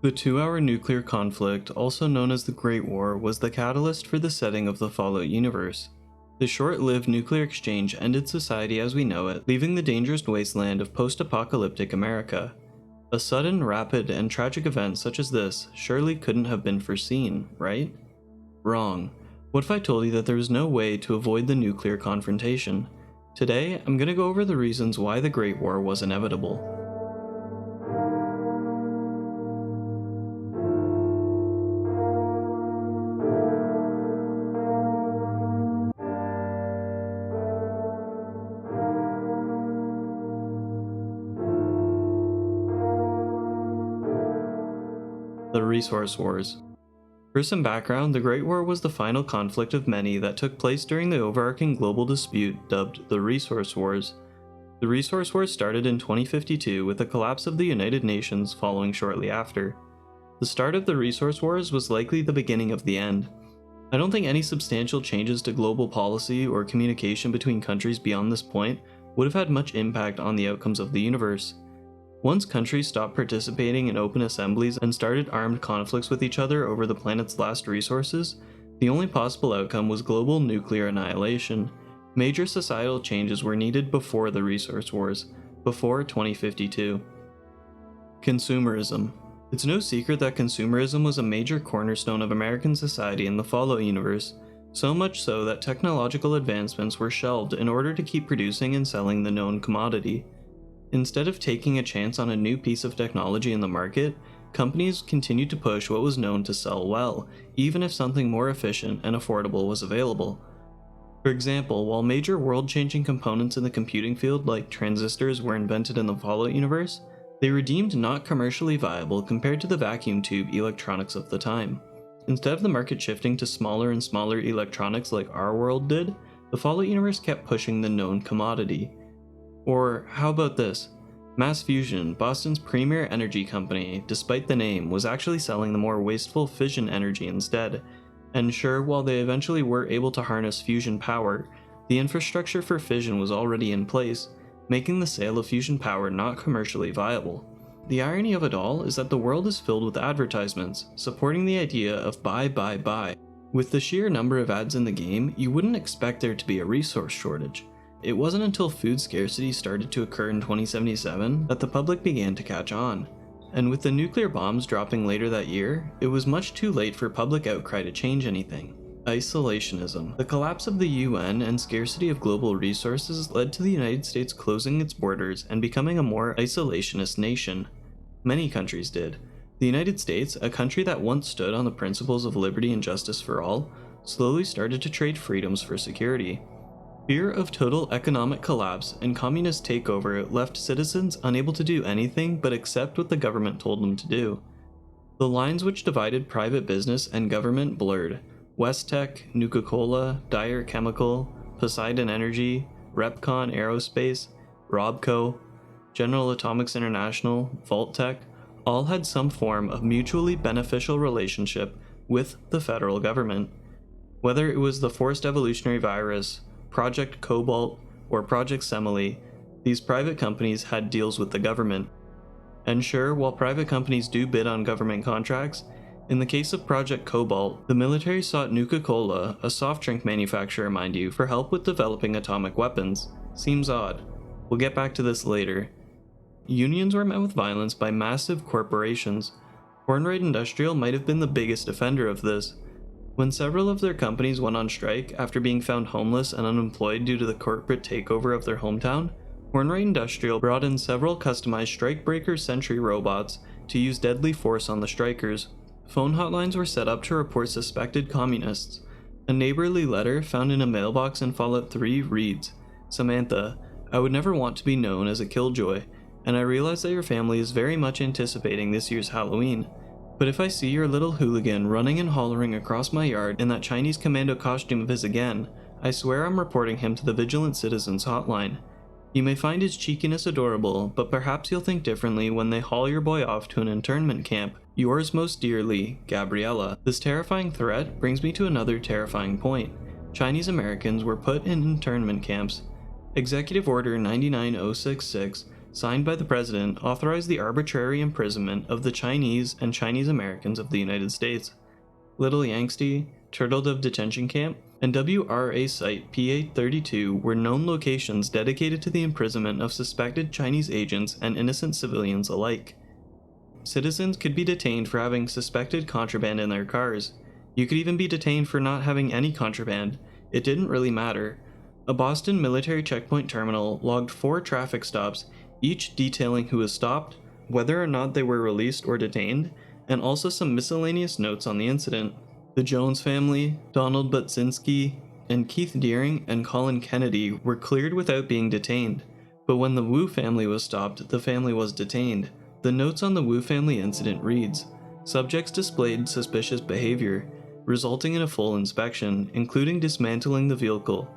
The 2-hour nuclear conflict, also known as the Great War, was the catalyst for the setting of the Fallout universe. The short-lived nuclear exchange ended society as we know it, leaving the dangerous wasteland of post-apocalyptic America. A sudden, rapid, and tragic event such as this surely couldn't have been foreseen, right? Wrong. What if I told you that there was no way to avoid the nuclear confrontation? Today, I'm going to go over the reasons why the Great War was inevitable. The Resource Wars. For some background, the Great War was the final conflict of many that took place during the overarching global dispute dubbed the Resource Wars. The Resource Wars started in 2052 with the collapse of the United Nations following shortly after. The start of the Resource Wars was likely the beginning of the end. I don't think any substantial changes to global policy or communication between countries beyond this point would have had much impact on the outcomes of the universe. Once countries stopped participating in open assemblies and started armed conflicts with each other over the planet's last resources, the only possible outcome was global nuclear annihilation. Major societal changes were needed before the Resource Wars, before 2052. Consumerism. It's no secret that consumerism was a major cornerstone of American society in the Fallout universe, so much so that technological advancements were shelved in order to keep producing and selling the known commodity. Instead of taking a chance on a new piece of technology in the market, companies continued to push what was known to sell well, even if something more efficient and affordable was available. For example, while major world-changing components in the computing field like transistors were invented in the Fallout universe, they were deemed not commercially viable compared to the vacuum tube electronics of the time. Instead of the market shifting to smaller and smaller electronics like our world did, the Fallout universe kept pushing the known commodity. Or how about this? Mass Fusion, Boston's premier energy company, despite the name, was actually selling the more wasteful fission energy instead. And sure, while they eventually were able to harness fusion power, the infrastructure for fission was already in place, making the sale of fusion power not commercially viable. The irony of it all is that the world is filled with advertisements, supporting the idea of buy, buy, buy. With the sheer number of ads in the game, you wouldn't expect there to be a resource shortage. It wasn't until food scarcity started to occur in 2077 that the public began to catch on. And with the nuclear bombs dropping later that year, it was much too late for public outcry to change anything. Isolationism. The collapse of the UN and scarcity of global resources led to the United States closing its borders and becoming a more isolationist nation. Many countries did. The United States, a country that once stood on the principles of liberty and justice for all, slowly started to trade freedoms for security. Fear of total economic collapse and communist takeover left citizens unable to do anything but accept what the government told them to do. The lines which divided private business and government blurred. Westtech, Nuka-Cola, Dyer Chemical, Poseidon Energy, Repcon Aerospace, Robco, General Atomics International, Vault-Tech, all had some form of mutually beneficial relationship with the federal government. Whether it was the forced evolutionary virus, Project Cobalt, or Project Semele, these private companies had deals with the government. And sure, while private companies do bid on government contracts, in the case of Project Cobalt, the military sought Nuka-Cola, a soft drink manufacturer mind you, for help with developing atomic weapons. Seems odd. We'll get back to this later. Unions were met with violence by massive corporations. Hornwright Industrial might have been the biggest offender of this. When several of their companies went on strike after being found homeless and unemployed due to the corporate takeover of their hometown, Hornwright Industrial brought in several customized Strikebreaker sentry robots to use deadly force on the strikers. Phone hotlines were set up to report suspected communists. A neighborly letter found in a mailbox in Fallout 3 reads, "Samantha, I would never want to be known as a killjoy, and I realize that your family is very much anticipating this year's Halloween. But if I see your little hooligan running and hollering across my yard in that Chinese commando costume of his again, I swear I'm reporting him to the Vigilant Citizens hotline. You may find his cheekiness adorable, but perhaps you'll think differently when they haul your boy off to an internment camp. Yours most dearly, Gabriella." This terrifying threat brings me to another terrifying point. Chinese Americans were put in internment camps. Executive Order 99066 signed by the president, authorized the arbitrary imprisonment of the Chinese and Chinese Americans of the United States. Little Yangtze, Turtle Dove Detention Camp, and WRA Site P832 were known locations dedicated to the imprisonment of suspected Chinese agents and innocent civilians alike. Citizens could be detained for having suspected contraband in their cars. You could even be detained for not having any contraband. It didn't really matter. A Boston military checkpoint terminal logged 4 traffic stops, each detailing who was stopped, whether or not they were released or detained, and also some miscellaneous notes on the incident. The Jones family, Donald Butzinski, and Keith Deering and Colin Kennedy were cleared without being detained, but when the Wu family was stopped, the family was detained. The notes on the Wu family incident reads, "Subjects displayed suspicious behavior, resulting in a full inspection, including dismantling the vehicle.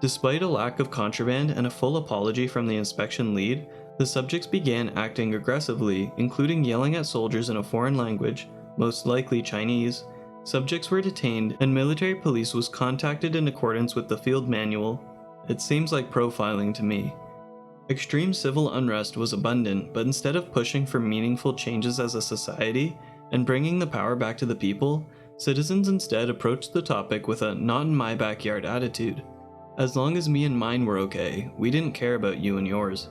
Despite a lack of contraband and a full apology from the inspection lead, the subjects began acting aggressively, including yelling at soldiers in a foreign language, most likely Chinese. Subjects were detained, and military police was contacted in accordance with the field manual. It seems like profiling to me." Extreme civil unrest was abundant, but instead of pushing for meaningful changes as a society and bringing the power back to the people, citizens instead approached the topic with a "not in my backyard" attitude. As long as me and mine were okay, we didn't care about you and yours.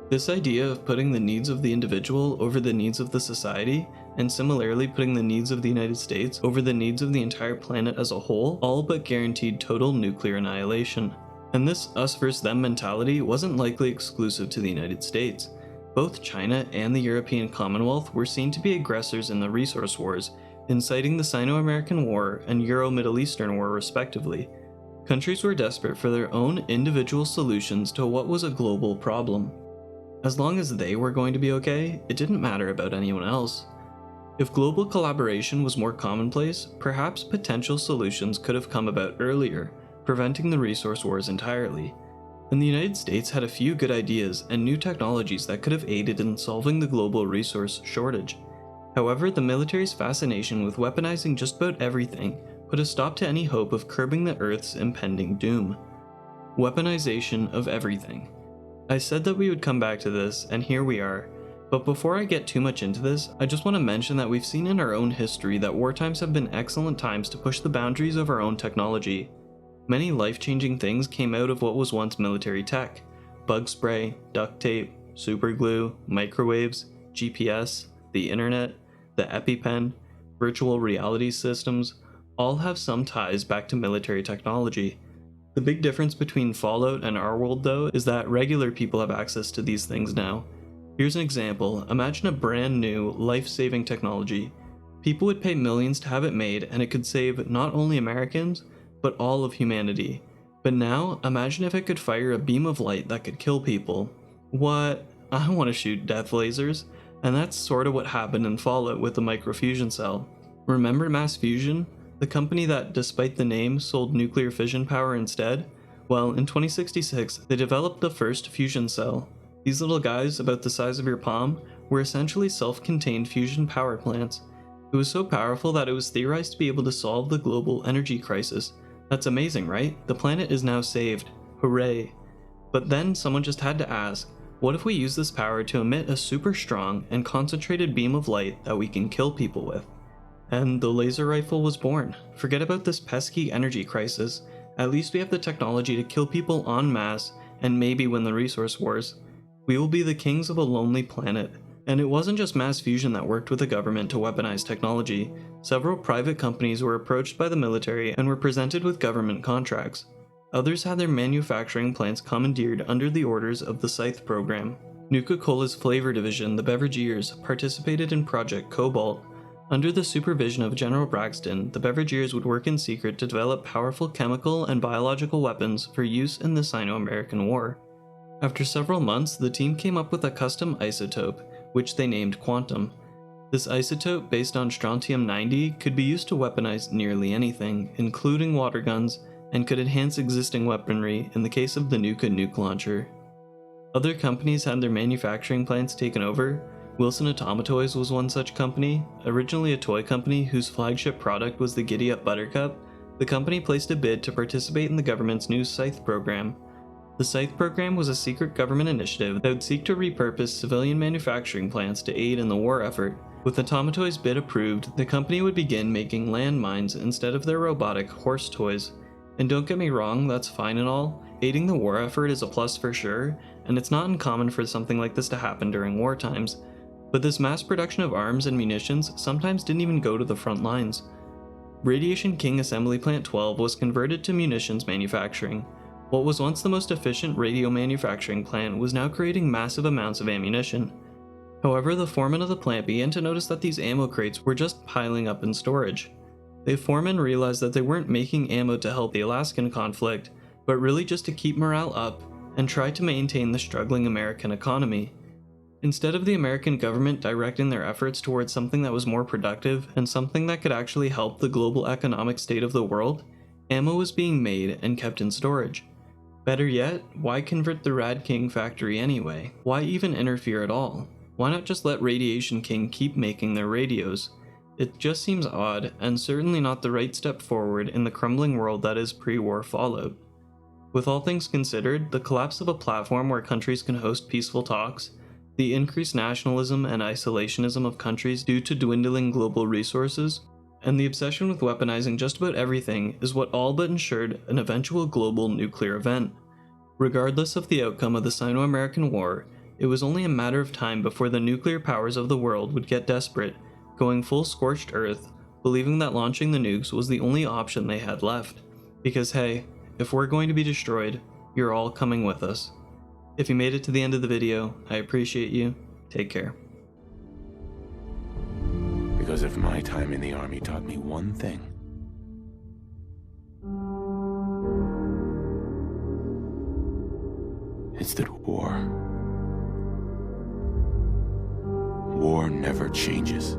This idea of putting the needs of the individual over the needs of the society, and similarly putting the needs of the United States over the needs of the entire planet as a whole, all but guaranteed total nuclear annihilation. And this us versus them mentality wasn't likely exclusive to the United States. Both China and the European Commonwealth were seen to be aggressors in the resource wars, inciting the Sino-American War and Euro-Middle Eastern War respectively. Countries were desperate for their own individual solutions to what was a global problem. As long as they were going to be okay, it didn't matter about anyone else. If global collaboration was more commonplace, perhaps potential solutions could have come about earlier, preventing the resource wars entirely. And the United States had a few good ideas and new technologies that could have aided in solving the global resource shortage. However, the military's fascination with weaponizing just about everything put a stop to any hope of curbing the Earth's impending doom. Weaponization of everything. I said that we would come back to this, and here we are. But before I get too much into this, I just want to mention that we've seen in our own history that war times have been excellent times to push the boundaries of our own technology. Many life-changing things came out of what was once military tech. Bug spray, duct tape, superglue, microwaves, GPS, the internet, the EpiPen, virtual reality systems, all have some ties back to military technology. The big difference between Fallout and our world, though, is that regular people have access to these things now. Here's an example. Imagine a brand new, life-saving technology. People would pay millions to have it made, and it could save not only Americans, but all of humanity. But now, imagine if it could fire a beam of light that could kill people. What? I want to shoot death lasers. And that's sort of what happened in Fallout with the microfusion cell. Remember mass fusion? The company that, despite the name, sold nuclear fission power instead? Well, in 2066, they developed the first fusion cell. These little guys, about the size of your palm, were essentially self-contained fusion power plants. It was so powerful that it was theorized to be able to solve the global energy crisis. That's amazing, right? The planet is now saved. Hooray! But then someone just had to ask, what if we use this power to emit a super strong and concentrated beam of light that we can kill people with? And the laser rifle was born. Forget about this pesky energy crisis. At least we have the technology to kill people en masse and maybe win the resource wars. We will be the kings of a lonely planet. And it wasn't just mass fusion that worked with the government to weaponize technology. Several private companies were approached by the military and were presented with government contracts. Others had their manufacturing plants commandeered under the orders of the Scythe program. Nuka-Cola's flavor division, the Beverageers, participated in Project Cobalt. Under the supervision of General Braxton, the Beverageers would work in secret to develop powerful chemical and biological weapons for use in the Sino-American War. After several months, the team came up with a custom isotope, which they named Quantum. This isotope, based on strontium-90, could be used to weaponize nearly anything, including water guns, and could enhance existing weaponry in the case of the Nuka nuke launcher. Other companies had their manufacturing plants taken over. Wilson Atomatoys was one such company. Originally a toy company whose flagship product was the Giddy Up Buttercup, the company placed a bid to participate in the government's new Scythe program. The Scythe program was a secret government initiative that would seek to repurpose civilian manufacturing plants to aid in the war effort. With the Tomatoy's bid approved, the company would begin making landmines instead of their robotic horse toys. And don't get me wrong, that's fine and all. Aiding the war effort is a plus for sure, and it's not uncommon for something like this to happen during war times. But this mass production of arms and munitions sometimes didn't even go to the front lines. Radiation King Assembly Plant 12 was converted to munitions manufacturing. What was once the most efficient radio manufacturing plant was now creating massive amounts of ammunition. However, the foreman of the plant began to notice that these ammo crates were just piling up in storage. The foreman realized that they weren't making ammo to help the Alaskan conflict, but really just to keep morale up and try to maintain the struggling American economy. Instead of the American government directing their efforts towards something that was more productive and something that could actually help the global economic state of the world, ammo was being made and kept in storage. Better yet, why convert the Rad King factory anyway? Why even interfere at all? Why not just let Radiation King keep making their radios? It just seems odd, and certainly not the right step forward in the crumbling world that is pre-war Fallout. With all things considered, the collapse of a platform where countries can host peaceful talks, the increased nationalism and isolationism of countries due to dwindling global resources, and the obsession with weaponizing just about everything is what all but ensured an eventual global nuclear event. Regardless of the outcome of the Sino-American War, it was only a matter of time before the nuclear powers of the world would get desperate, going full scorched earth, believing that launching the nukes was the only option they had left. Because hey, if we're going to be destroyed, you're all coming with us. If you made it to the end of the video, I appreciate you. Take care. Because if my time in the army taught me one thing, it's that war never changes.